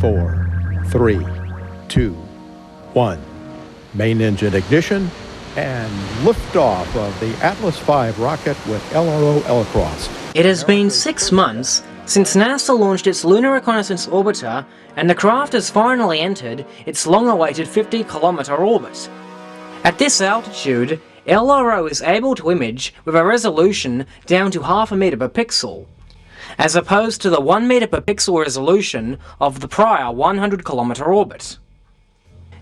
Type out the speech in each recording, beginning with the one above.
Four, 3, 2, 1. Main engine ignition and liftoff of the Atlas V rocket with LRO Images. It has been 6 months since NASA launched its Lunar Reconnaissance Orbiter, and the craft has finally entered its long-awaited 50-kilometer orbit. At this altitude, LRO is able to image with a resolution down to half a meter per pixel, as opposed to the 1 meter per pixel resolution of the prior 100-kilometer orbit.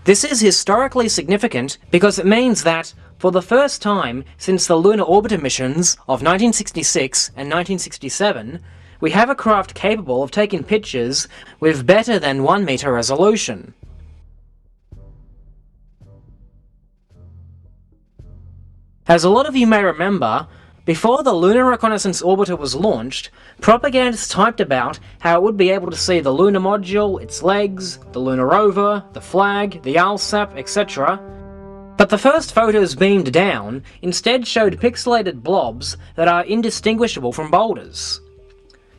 This is historically significant because it means that, for the first time since the Lunar Orbiter missions of 1966 and 1967, we have a craft capable of taking pictures with better than 1 meter resolution. As a lot of you may remember, before the Lunar Reconnaissance Orbiter was launched, propagandists typed about how it would be able to see the lunar module, its legs, the lunar rover, the flag, the ALSAP, etc. But the first photos beamed down instead showed pixelated blobs that are indistinguishable from boulders.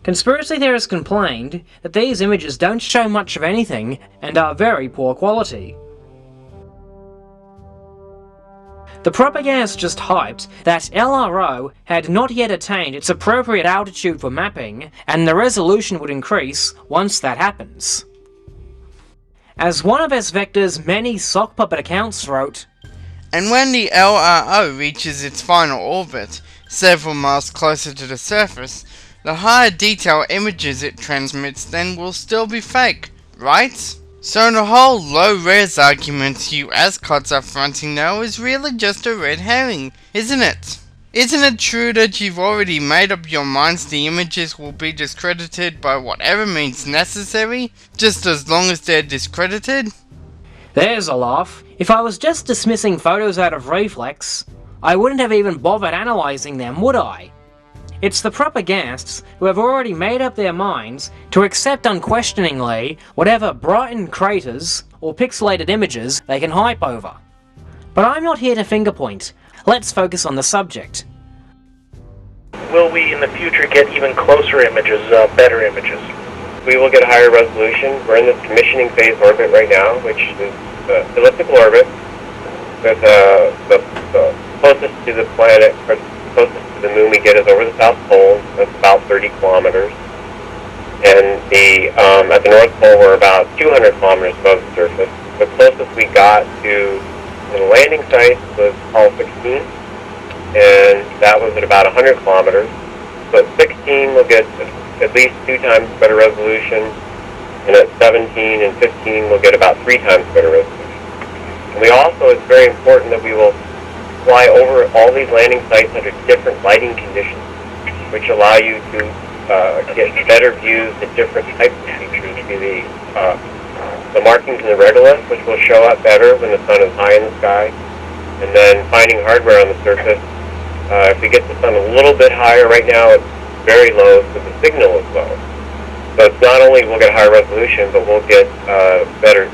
Conspiracy theorists complained that these images don't show much of anything and are very poor quality. The propagandists just hyped that LRO had not yet attained its appropriate altitude for mapping, and the resolution would increase once that happens. As one of S-Vector's many sock puppet accounts wrote, "And when the LRO reaches its final orbit, several miles closer to the surface, the higher detail images it transmits then will still be fake, right? So the whole low-res argument you ASCODs are fronting now is really just a red herring, isn't it? Isn't it true that you've already made up your minds the images will be discredited by whatever means necessary, just as long as they're discredited?" There's a laugh. If I was just dismissing photos out of reflex, I wouldn't have even bothered analysing them, would I? It's the propagandists who have already made up their minds to accept unquestioningly whatever brightened craters or pixelated images they can hype over. But I'm not here to fingerpoint. Let's focus on the subject. Will we in the future get even closer images, better images? We will get a higher resolution. We're in this commissioning phase orbit right now, which is the elliptical orbit with the closest to the planet, or closest to the moon we get is over the South Pole. That's about 30 kilometers. And at the North Pole, we're about 200 kilometers above the surface. The closest we got to the landing site was Apollo 16, and that was at about 100 kilometers. So at 16, we'll get at least 2 times better resolution, and at 17 and 15, we'll get about 3 times better resolution. And we also, it's very important that we will fly over all these landing sites under different lighting conditions, which allow you to get better views at different types of features. The markings in the regolith, which will show up better when the sun is high in the sky, and then finding hardware on the surface. If we get the sun a little bit higher, right now it's very low, so the signal is low. So it's not only we'll get higher resolution, but we'll get better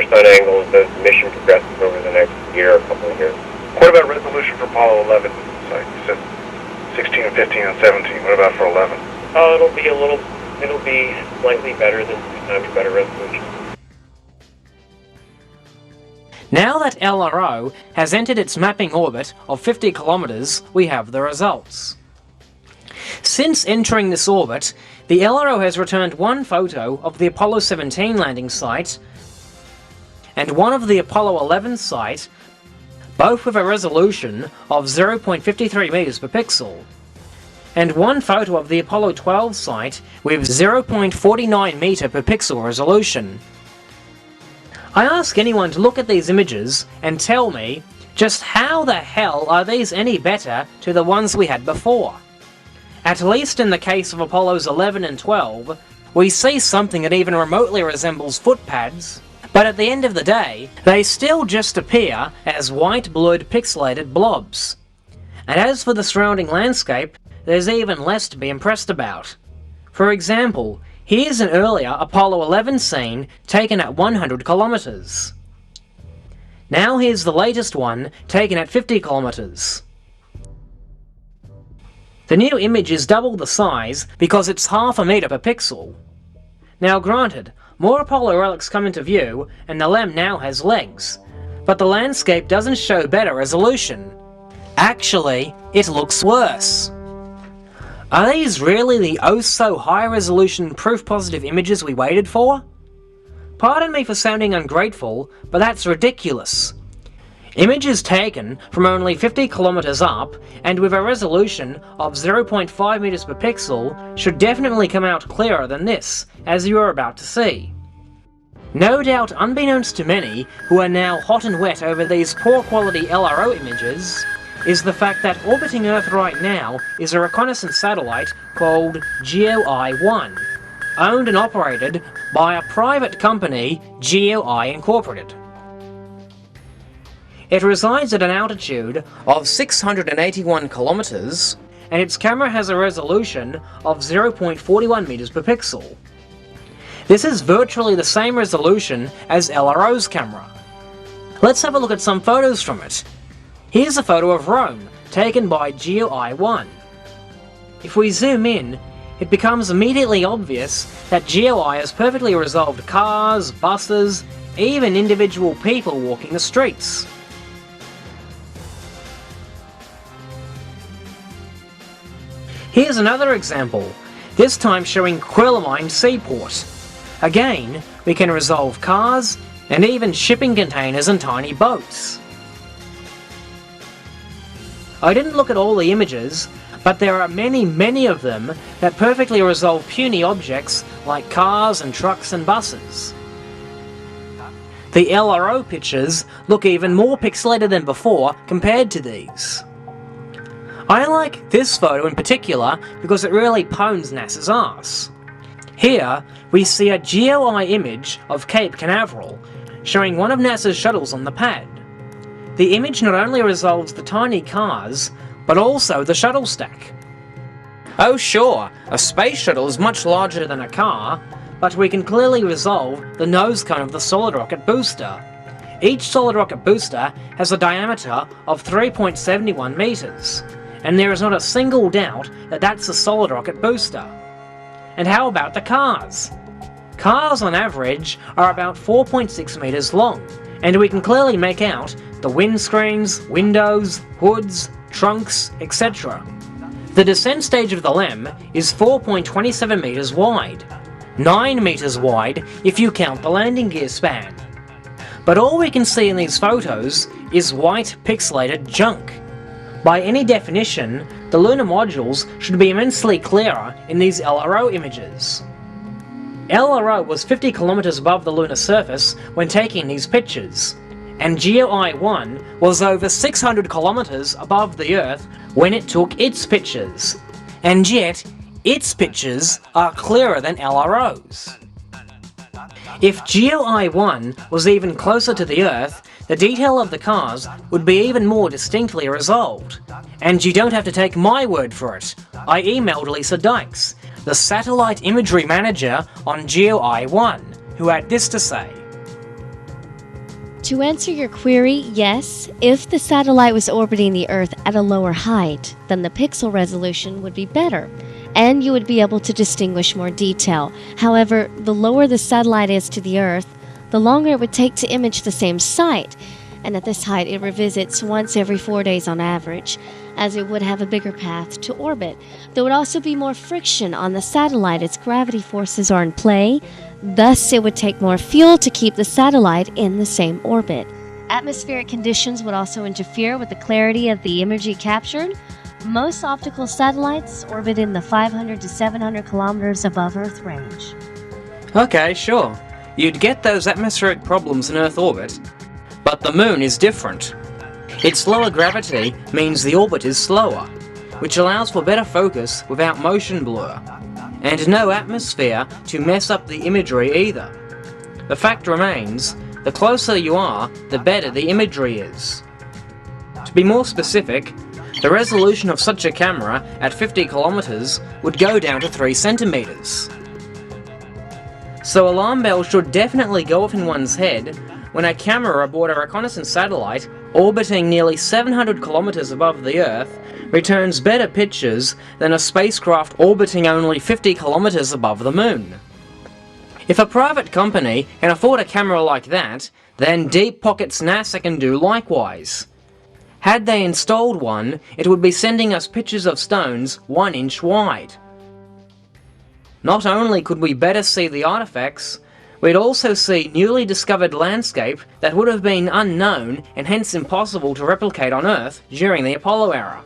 sun angles as the mission progresses over the next year or couple of years. What about resolution for Apollo 11? So you said 16, 15, and 17. What about for 11? Oh, it'll be slightly better than 2 times better resolution. Now that LRO has entered its mapping orbit of 50 kilometers, we have the results. Since entering this orbit, the LRO has returned one photo of the Apollo 17 landing site and one of the Apollo 11 site, both with a resolution of 0.53 meters per pixel, and one photo of the Apollo 12 site with 0.49 meter per pixel resolution. I ask anyone to look at these images and tell me just how the hell are these any better to the ones we had before. At least in the case of Apollos 11 and 12, we see something that even remotely resembles footpads, but at the end of the day, they still just appear as white blurred pixelated blobs. And as for the surrounding landscape, there's even less to be impressed about. For example, here's an earlier Apollo 11 scene taken at 100 kilometers. Now here's the latest one taken at 50 kilometers. The new image is double the size because it's half a meter per pixel. Now granted, more Apollo relics come into view and the LEM now has legs, but the landscape doesn't show better resolution. Actually, it looks worse. Are these really the oh-so-high-resolution proof-positive images we waited for? Pardon me for sounding ungrateful, but that's ridiculous. Images taken from only 50 kilometers up, and with a resolution of 0.5 meters per pixel, should definitely come out clearer than this, as you are about to see. No doubt unbeknownst to many who are now hot and wet over these poor quality LRO images, is the fact that orbiting Earth right now is a reconnaissance satellite called GeoEye-1, owned and operated by a private company, GeoEye Incorporated. It resides at an altitude of 681 kilometers, and its camera has a resolution of 0.41 meters per pixel. This is virtually the same resolution as LRO's camera. Let's have a look at some photos from it. Here's a photo of Rome, taken by GeoEye-1. If we zoom in, it becomes immediately obvious that GeoEye has perfectly resolved cars, buses, even individual people walking the streets. Here's another example, this time showing Quelimine Seaport. Again, we can resolve cars, and even shipping containers and tiny boats. I didn't look at all the images, but there are many of them that perfectly resolve puny objects like cars and trucks and buses. The LRO pictures look even more pixelated than before compared to these. I like this photo in particular because it really pones NASA's arse. Here, we see a GeoEye image of Cape Canaveral, showing one of NASA's shuttles on the pad. The image not only resolves the tiny cars, but also the shuttle stack. Oh sure, a space shuttle is much larger than a car, but we can clearly resolve the nose cone of the solid rocket booster. Each solid rocket booster has a diameter of 3.71 meters, and there is not a single doubt that that's a solid rocket booster. And how about the cars? Cars on average are about 4.6 meters long, and we can clearly make out the windscreens, windows, hoods, trunks, etc. The descent stage of the LEM is 4.27 meters wide, 9 meters wide if you count the landing gear span. But all we can see in these photos is white pixelated junk. By any definition, the lunar modules should be immensely clearer in these LRO images. LRO was 50 kilometers above the lunar surface when taking these pictures, and GeoEye-1 was over 600 kilometers above the Earth when it took its pictures, and yet its pictures are clearer than LRO's. If GeoEye-1 was even closer to the Earth, the detail of the cars would be even more distinctly resolved. And you don't have to take my word for it. I emailed Lisa Dykes, the satellite imagery manager on GeoEye-1, who had this to say. To answer your query, yes, if the satellite was orbiting the Earth at a lower height, then the pixel resolution would be better, and you would be able to distinguish more detail. However, the lower the satellite is to the Earth, the longer it would take to image the same site, and at this height it revisits once every 4 days on average, as it would have a bigger path to orbit. There would also be more friction on the satellite as gravity forces are in play, thus it would take more fuel to keep the satellite in the same orbit. Atmospheric conditions would also interfere with the clarity of the imagery captured. Most optical satellites orbit in the 500 to 700 kilometers above Earth range. Okay, sure. You'd get those atmospheric problems in Earth orbit, but the Moon is different. Its lower gravity means the orbit is slower, which allows for better focus without motion blur. and no atmosphere to mess up the imagery either. The fact remains, the closer you are, the better the imagery is. To be more specific, the resolution of such a camera at 50 kilometers would go down to 3 centimeters. So alarm bells should definitely go off in one's head when a camera aboard a reconnaissance satellite orbiting nearly 700 kilometers above the Earth returns better pictures than a spacecraft orbiting only 50 kilometers above the Moon. If a private company can afford a camera like that, then Deep Pockets NASA can do likewise. Had they installed one, it would be sending us pictures of stones 1 inch wide. Not only could we better see the artifacts, we'd also see newly discovered landscape that would have been unknown and hence impossible to replicate on Earth during the Apollo era.